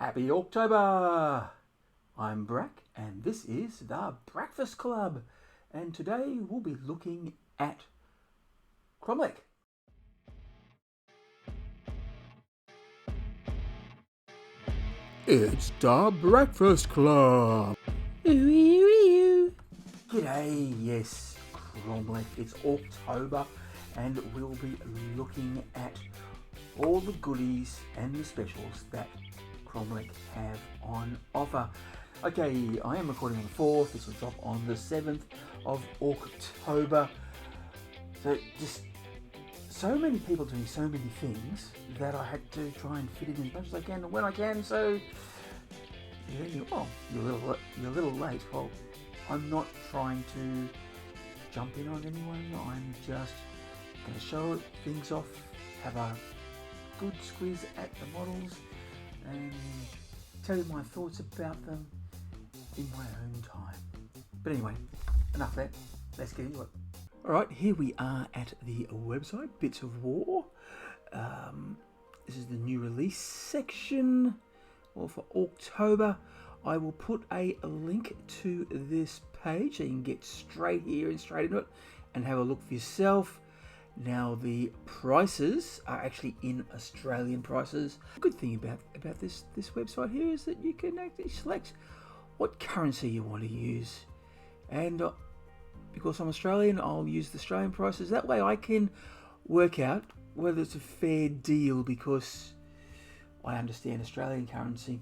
Happy October! I'm Brak and this is the Breakfast Club, and today we'll be looking at KROMLEC. It's the Breakfast Club. G'day, yes, KROMLEC. It's October and we'll be looking at all the goodies and the specials that KROMLEC have on offer. Okay, I am recording on the 4th. This will drop on the 7th of October. So just so many people doing so many things that I had to try and fit it in as much as I can and when I can. So you're thinking, oh, you're a little late. Well, I'm not trying to jump in on anyone. I'm just going to show things off, have a good squeeze at the models, and tell you my thoughts about them in my own time. But anyway, enough of that. Let's get into it. Alright, here we are at the website, Bits of War. This is the new release section for October. I will put a link to this page so you can get straight here and straight into it and have a look for yourself. Now the prices are actually in Australian prices. The good thing about this website here is that you can actually select what currency you want to use, and because I'm Australian, I'll use the Australian prices. That way I can work out whether it's a fair deal, because I understand Australian currency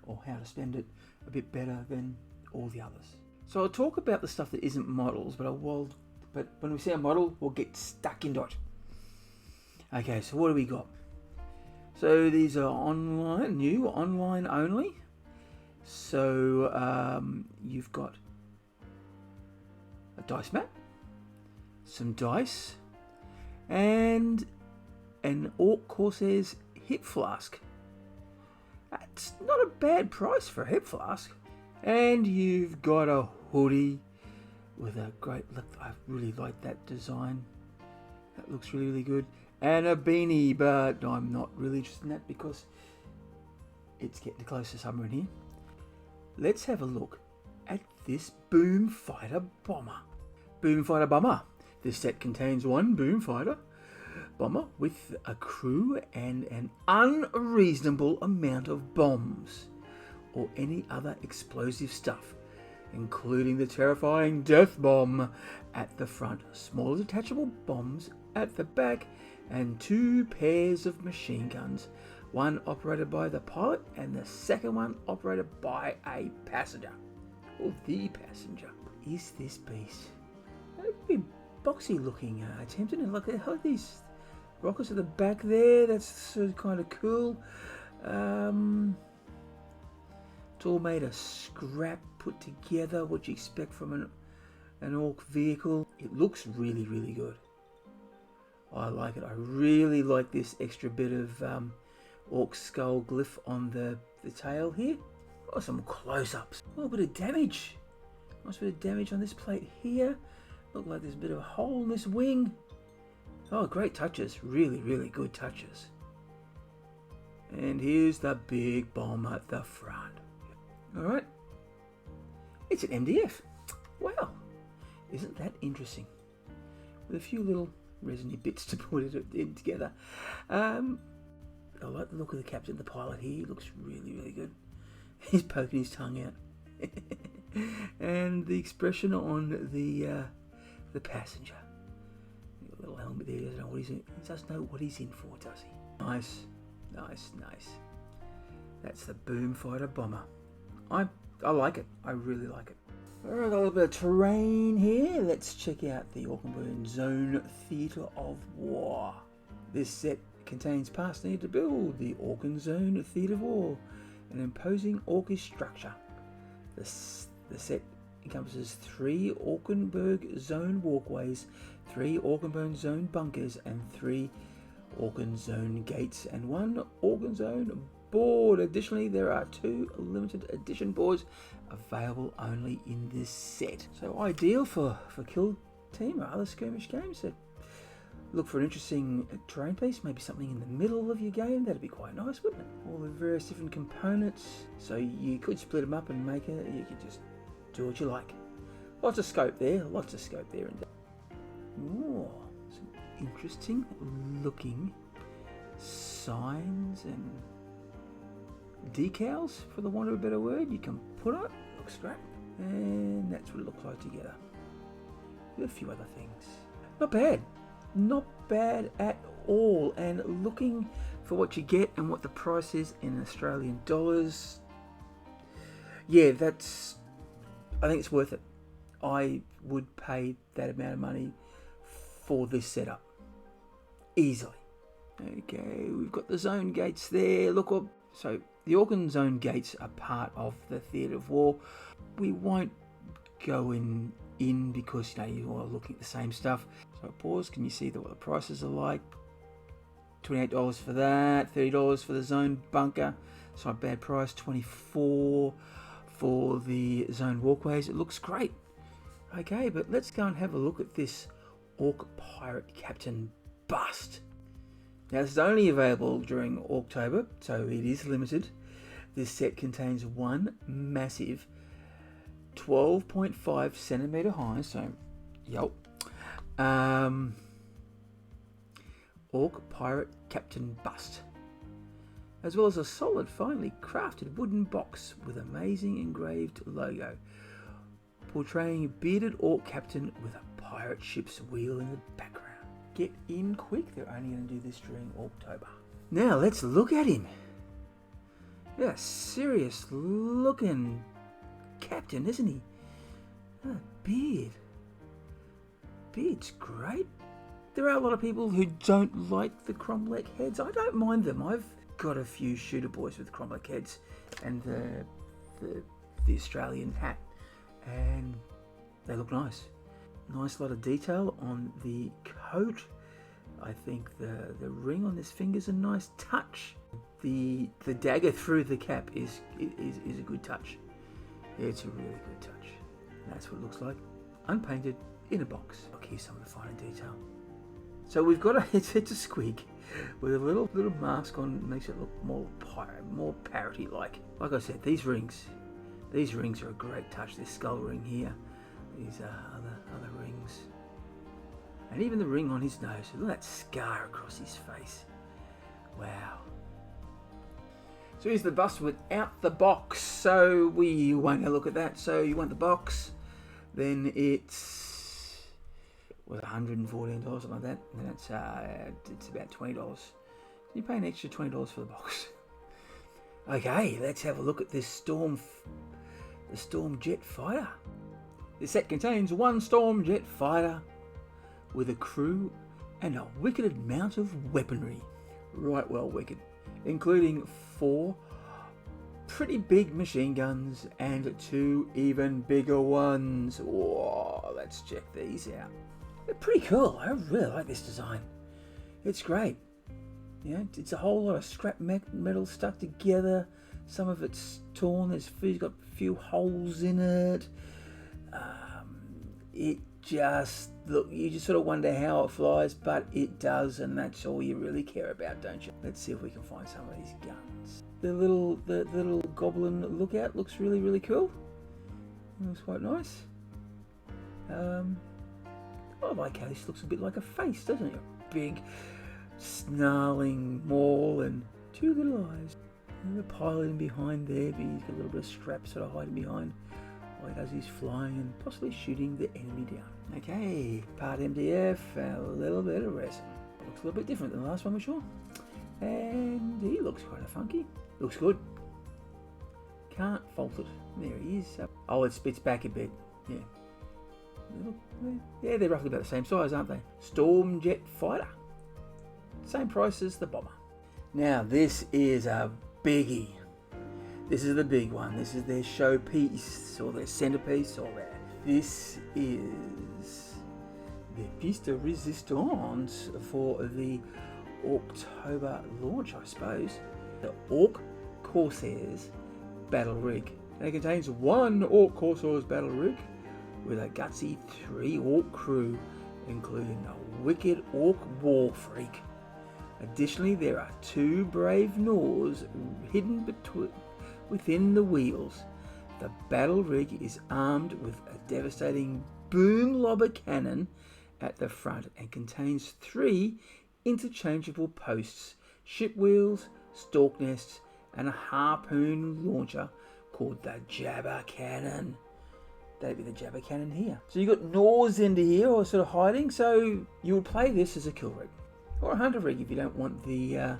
or how to spend it a bit better than all the others. So I'll talk about the stuff that isn't models, but when we see a model, we'll get stuck into it. Okay, so what do we got? So these are online, new, online only. So you've got a dice mat, some dice, and an Orc Corsair's hip flask. That's not a bad price for a hip flask. And you've got a hoodie with a great look. I really like that design. That looks really, really good. And a beanie, but I'm not really interested in that because it's getting close to summer in here. Let's have a look at this Boom Fighter Bomber. Boom Fighter Bomber. This set contains one Boom Fighter Bomber with a crew and an unreasonable amount of bombs or any other explosive stuff, including the terrifying death bomb at the front, smaller detachable bombs at the back, and 2 pairs of machine guns, one operated by the pilot and the second one operated by a passenger, or the passenger. Is this beast a bit boxy looking, Tempting? Look at these rockets at the back there. That's sort of kind of cool. It's all made of scrap put together, what you expect from an Orc vehicle. It looks really, really good. I like it. I really like this extra bit of Orc skull glyph on the tail here. Oh, some close-ups. A little bit of damage. Nice bit of damage on this plate here. Look like there's a bit of a hole in this wing. Oh, great touches. Really, really good touches. And here's the big bomb at the front. Alright. It's an MDF. Wow. Isn't that interesting? With a few little resiny bits to put it in together. I like the look of the captain, the pilot here. He looks really, really good. He's poking his tongue out. And the expression on the passenger. A little helmet there. He doesn't know what he's in. He doesn't know what he's in for, does he? Nice, nice, nice. That's the Boom Fighter Bomber. I like it. I really like it. Alright, got a little bit of terrain here. Let's check out the Ork Zone Theatre of War. This set contains parts needed to build the Ork Zone Theatre of War, an imposing orcish structure. The set encompasses 3 Orkenberg Zone walkways, 3 Orkenberg Zone bunkers, and 3 Ork Zone gates, and 1 Ork Zone board. Additionally, there are 2 limited edition boards available only in this set. So ideal for kill team or other skirmish games that Look for an interesting terrain piece, maybe something in the middle of your game. That'd be quite nice, wouldn't it? All the various different components. So you could split them up and make it. You could just do what you like. Lots of scope there. Lots of scope there. Ooh, some interesting looking signs and decals, for the want of a better word, you can put on it. Looks great. And that's what it looks like together. With a few other things. Not bad. Not bad at all. And looking for what you get and what the price is in Australian dollars, yeah, I think it's worth it. I would pay that amount of money for this setup easily. Okay, we've got the zone gates there. Look up. So the Organ zone gates are part of the Theatre of War. We won't go in because you are looking at the same stuff. So pause. Can you see what the prices are like? $28 for that. $30 for the zone bunker. It's not a bad price. $24 for the zone walkways. It looks great. Okay, but let's go and have a look at this Orc Pirate Captain bust. Now this is only available during ORKTOBER, so it is limited. This set contains one massive 12.5 centimeter high, so yep, Orc Pirate Captain bust, as well as a solid, finely crafted wooden box with amazing engraved logo, portraying a bearded Orc Captain with a pirate ship's wheel in the background. Get in quick, they're only going to do this during ORKTOBER. Now let's look at him. Yeah, serious looking captain, isn't he? Oh, beard. Beard's great. There are a lot of people who don't like the KROMLEC heads. I don't mind them. I've got a few shooter boys with KROMLEC heads and the Australian hat, and they look nice. Nice lot of detail on the coat. I think the ring on this finger's a nice touch. The dagger through the cap is a good touch. It's a really good touch. That's what it looks like, unpainted in a box. Look, here's some of the finer detail. So we've got it's a squig with a little mask on, makes it look more parody like. Like I said, these rings are a great touch. This skull ring here, these other rings, and even the ring on his nose. Look at that scar across his face. Wow. So here's the bust without the box. So we won't have a look at that. So you want the box, then it's $114, something like that. And that's it's about $20. You pay an extra $20 for the box. Okay, let's have a look at this the Storm Jet Fighter. This set contains one Storm Jet Fighter with a crew and a wicked amount of weaponry. Right, well, wicked. Including 4 pretty big machine guns and 2 even bigger ones. Whoa, let's check these out. They're pretty cool. I really like this design. It's great. Yeah, it's a whole lot of scrap metal stuck together. Some of it's torn. It's got a few holes in it. It just, look, you just sort of wonder how it flies, but it does, and that's all you really care about, don't you? Let's see if we can find some of these guns. The little goblin lookout looks really, really cool. It looks quite nice. I like how this looks a bit like a face, doesn't it? A big, snarling maul and 2 little eyes. And the pilot in behind there, but he's got a little bit of strap sort of hiding behind. As he's flying and possibly shooting the enemy down. Okay, part MDF, a little bit of resin. Looks a little bit different than the last one we saw. And he looks kind of funky. Looks good. Can't fault it. There he is. Oh, it spits back a bit. Yeah. Yeah, they're roughly about the same size, aren't they? Storm Jet Fighter. Same price as the bomber. Now, this is a biggie. This is the big one. This is their showpiece or their centerpiece or their. This is the piece de resistance for the ORKTOBER launch, I suppose. The Orc Corsairs Battle Rig. And it contains 1 Orc Corsairs Battle Rig with a gutsy 3 Orc crew, including a wicked Orc War Freak. Additionally, there are 2 brave Gnaws hidden within the wheels. The Battle Rig is armed with a devastating boom lobber cannon at the front and contains 3 interchangeable posts, ship wheels, stalk nests, and a harpoon launcher called the Jabber Cannon. That'd be the Jabber Cannon here. So you've got Gnaws into here, or sort of hiding, so you would play this as a kill rig. Or a hunter rig if you don't want the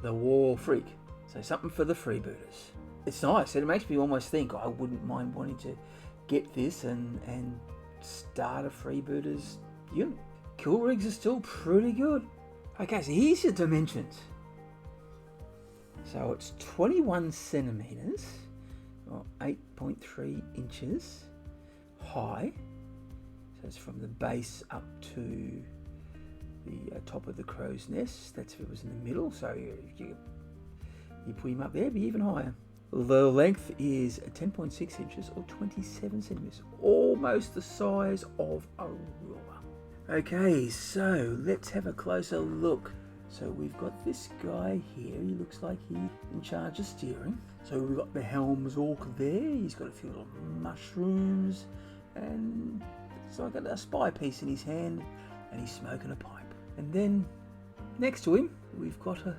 War Freak. So something for the freebooters. It's nice, and it makes me almost think I wouldn't mind wanting to get this and start a freebooters unit. Kill rigs are still pretty good. Okay, so here's your dimensions. So it's 21 centimeters, or 8.3 inches high. So it's from the base up to the top of the crow's nest. That's if it was in the middle, so you put him up there, be even higher. The length is 10.6 inches or 27 centimeters, almost the size of a ruler. Okay, so let's have a closer look. So we've got this guy here. He looks like he's in charge of steering. So we've got the Helm's Orc there. He's got a few little mushrooms, and so I've got a spy piece in his hand, and he's smoking a pipe. And then next to him, we've got a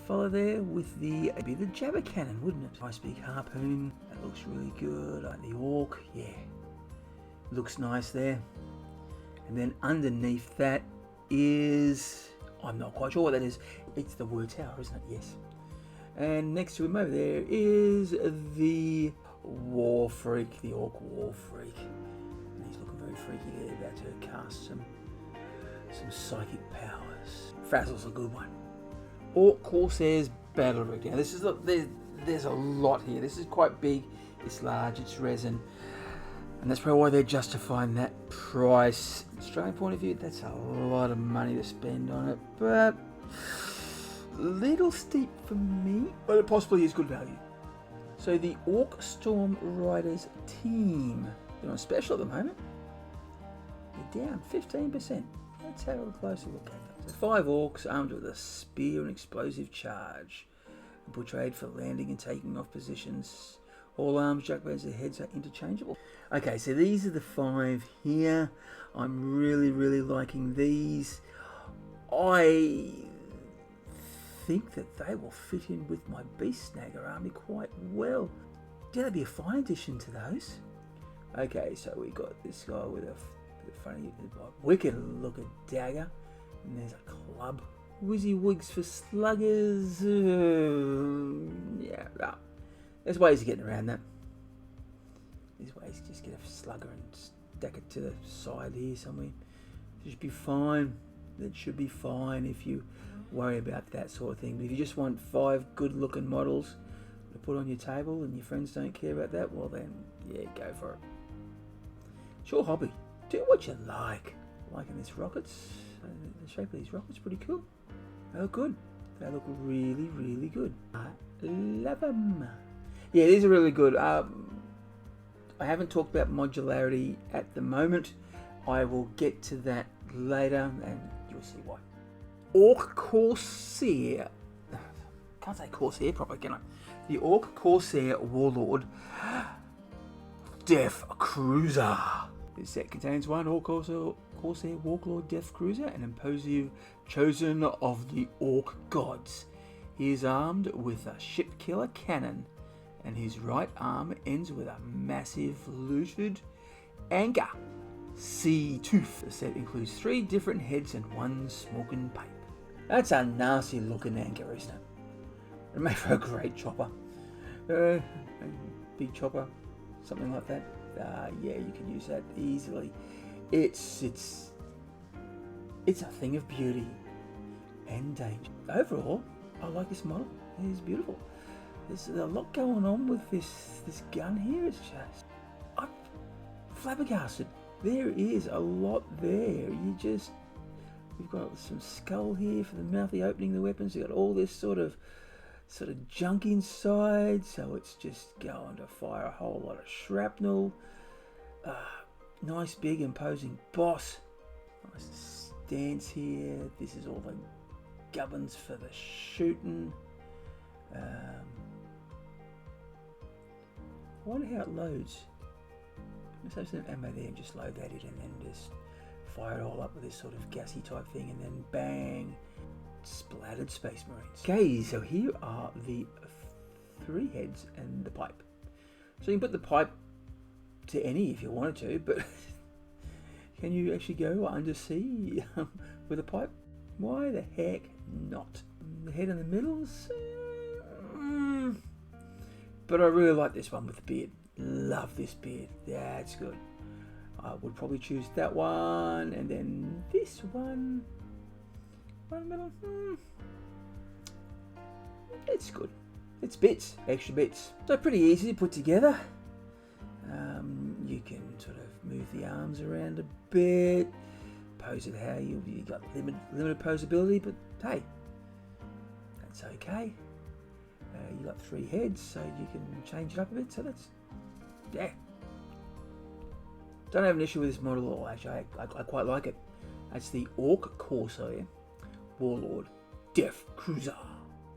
fella there with the Jabber Cannon, wouldn't it? Nice big harpoon. That looks really good. Like the Orc, yeah. Looks nice there. And then underneath that is, I'm not quite sure what that is. It's the Word Tower, isn't it? Yes. And next to him over there is the War Freak, the Orc War Freak. And he's looking very freaky there, about to cast some psychic powers. Frazzle's a good one. Orc Corsairs Battle Rig. Now this is there's a lot here. This is quite big. It's large. It's resin, and that's probably why they're justifying that price. Australian point of view, that's a lot of money to spend on it, but a little steep for me. But it possibly is good value. So the Orc Storm Riders team, they're on special at the moment. They're down 15%. Let's have a closer look at them. So 5 orcs armed with a spear and explosive charge, and portrayed for landing and taking off positions. All arms, juckbones, their heads are interchangeable. Okay, so these are the 5 here. I'm really liking these. I think that they will fit in with my Beast Snagger army quite well. Yeah, that'd be a fine addition to those. Okay, so we got this guy with a funny, wicked looking dagger. And there's a club. Wizzy-wigs for sluggers. Yeah, no. There's ways of getting around that. There's ways to just get a slugger and stack it to the side here somewhere. It should be fine. That should be fine if you worry about that sort of thing. But if you just want 5 good-looking models to put on your table and your friends don't care about that, well then, yeah, go for it. It's your hobby. Do what you like. Liking these rockets. The shape of these rockets pretty cool. They look good. They look really good. I love them. Yeah, these are really good. I haven't talked about modularity at the moment. I will get to that later, and you'll see why. Orc Corsair. Can't say Corsair properly, can I? The Orc Corsair Warlord Def Cruiser. This set contains 1 Orc Corsair Warlord Def Cruiser, an imposing chosen of the Orc gods. He is armed with a ship killer cannon, and his right arm ends with a massive looted anchor. Sea tooth. The set includes 3 different heads and 1 smoking pipe. That's a nasty looking anchor, isn't it? It'd make for a great chopper. A big chopper, something like that. Yeah, you can use that easily. It's a thing of beauty and danger. Overall, I like this model. It is beautiful. There's a lot going on with this gun here. It's just, I'm flabbergasted. There is a lot there. We've got some skull here for the mouthy opening the weapons. We've got all this sort of junk inside, so it's just going to fire a whole lot of shrapnel. Nice big imposing boss. Nice stance here. This is all the gubbins for the shooting. I wonder how it loads. Let's have some ammo there and just load that in and then just fire it all up with this sort of gassy type thing and then bang, splattered Space Marines. Okay, so here are the 3 heads and the pipe. So you can put the pipe to any if you wanted to, but can you actually go undersea with a pipe? Why the heck not? The head in the middle, but I really like this one with the beard. Love this beard. That's good. I would probably choose that one, and then this one. One in the middle. It's good. It's bits, extra bits. So pretty easy to put together. You can sort of move the arms around a bit, pose it how you got limited posability, but hey, that's okay. You got 3 heads, so you can change it up a bit. So that's, yeah. Don't have an issue with this model at all. Actually, I quite like it. That's the Orc Corsair Warlord Def Cruiser.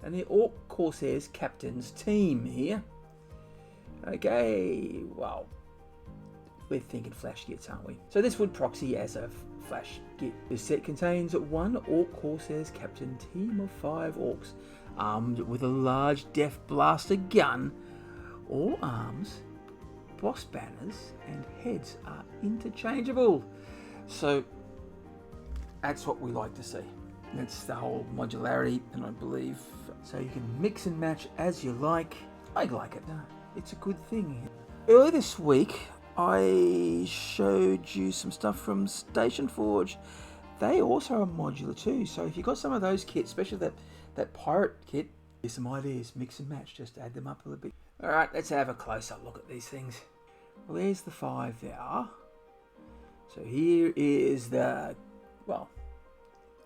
And the Orc Corsairs Captains Team here. Okay, well, we're thinking flash kits, aren't we? So this would proxy as a flash kit. This set contains 1 Orc Corsairs Captain Team of 5 Orcs, armed with a large Def Blaster gun. All arms, boss banners, and heads are interchangeable. So that's what we like to see. That's the whole modularity, and I believe so you can mix and match as you like. I like it. It's a good thing. Earlier this week, I showed you some stuff from Station Forge. They also are modular too. So if you've got some of those kits, especially that pirate kit, there's some ideas, mix and match, just add them up a little bit. All right, let's have a closer look at these things. Well, there's the 5 there. So here is the, well,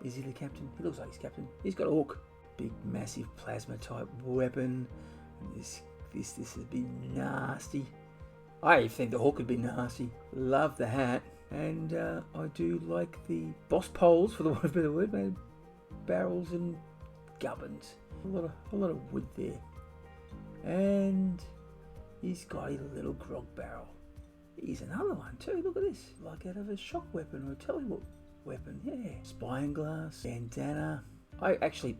is he the captain? He looks like he's captain. He's got Orc. Big, massive plasma type weapon. And this would be nasty. I think the Hawk would be nasty. Love the hat. And I do like the boss poles, for the want of a better word, man. Barrels and gubbins. A lot of wood there. And he's got a little grog barrel. Here's another one too. Look at this. Like out of a shock weapon or a telework weapon. Yeah. Spying glass, bandana. I actually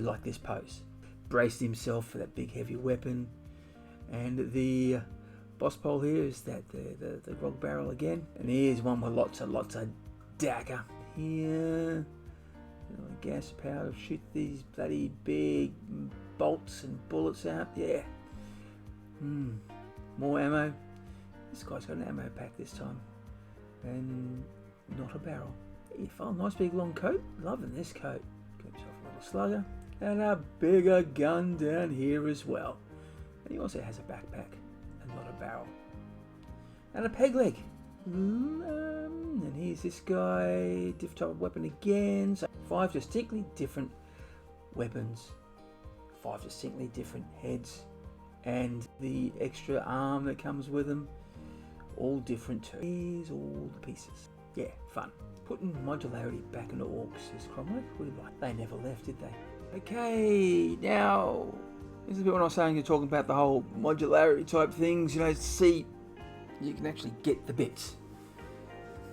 like this pose. Braced himself for that big heavy weapon. And the boss pole here is that the grog barrel again. And here's one with lots of dagger. Here, gas power to shoot these bloody big bolts and bullets out. Yeah. More ammo. This guy's got an ammo pack this time. And not a barrel. Yeah, fine. Nice big long coat. Loving this coat. Got himself a little slugger. And a bigger gun down here as well. And he also has a backpack and not a barrel. And a peg leg. And here's this guy. Different type of weapon again. So 5 distinctly different weapons. 5 distinctly different heads. And the extra arm that comes with them. All different too. Here's all the pieces. Yeah, fun. Putting modularity back into Orcs is KROMLEC. We like. They never left, did they? Okay, now this is a bit when I was saying you're talking about the whole modularity type things. You know, see, you can actually get the bits.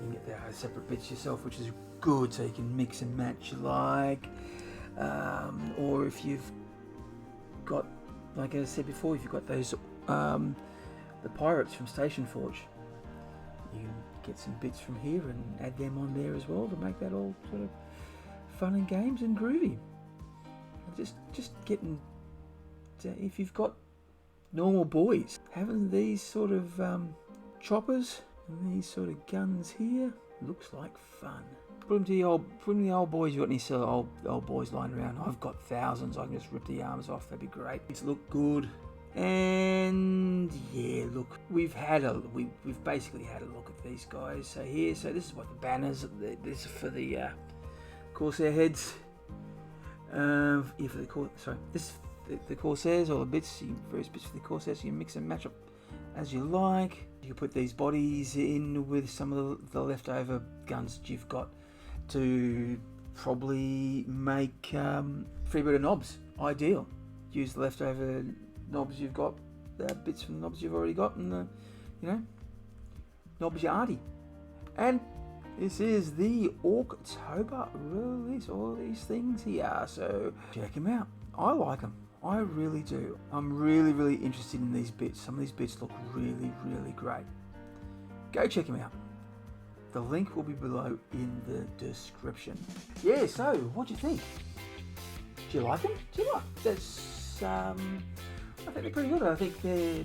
You can get the separate bits yourself, which is good. So you can mix and match like, or if you've got, like I said before, if you've got those the pirates from Station Forge, you can get some bits from here and add them on there as well to make that all sort of fun and games and groovy. Just getting, if you've got normal boys, having these sort of choppers and these sort of guns here looks like fun. Put them to the old boys. You got any sort of old boys lying around? I've got thousands. I can just rip the arms off. That'd be great. It's look good. And yeah, look, we've basically had a look at these guys. So this is what the banners. This is for the Corsair heads. This the Corsairs, all the bits, various bits for the Corsairs. So you mix and match up as you like. You put these bodies in with some of the leftover guns that you've got to probably make freebooter knobs ideal. Use the leftover knobs you've got, the bits from the knobs you've already got, and the, you know, knobs you arty. And this is the ORKTOBER release, all these things here, so check them out. I like them, I really do. I'm really interested in these bits. Some of these bits look really great. Go check them out. The link will be below in the description. Yeah, so what do you think? Do you like them? Do you like this? I think they're pretty good. I think they're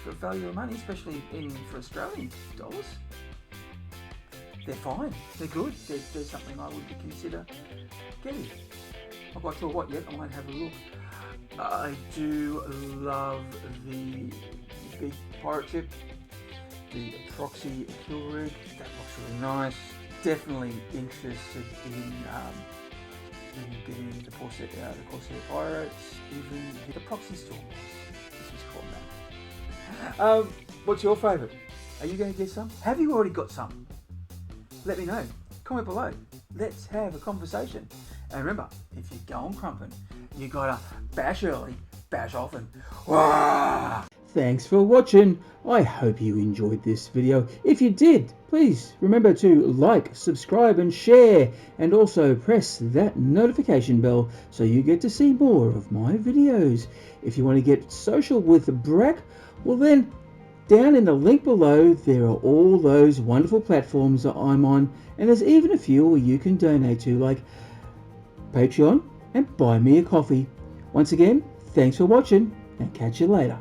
for value of money, especially for Australian dollars. They're fine. They're good. They're something I would consider getting. I'm not sure what yet. I might have a look. I do love the big pirate ship, the Proxy kill rig. That looks really nice. Definitely interested in getting the Corsair Pirates, even the Proxy Storm Riders. This is called that. What's your favourite? Are you going to get some? Have you already got some? Let me know. Comment below. Let's have a conversation. And remember, if you're going crumping, you gotta bash early, bash often. Wah! Thanks for watching. I hope you enjoyed this video. If you did, please remember to like, subscribe and share, and also press that notification bell so you get to see more of my videos. If you want to get social with Brak, well then, down in the link below there are all those wonderful platforms that I'm on, and there's even a few where you can donate to, like Patreon and Buy Me a Coffee. Once again, thanks for watching and catch you later.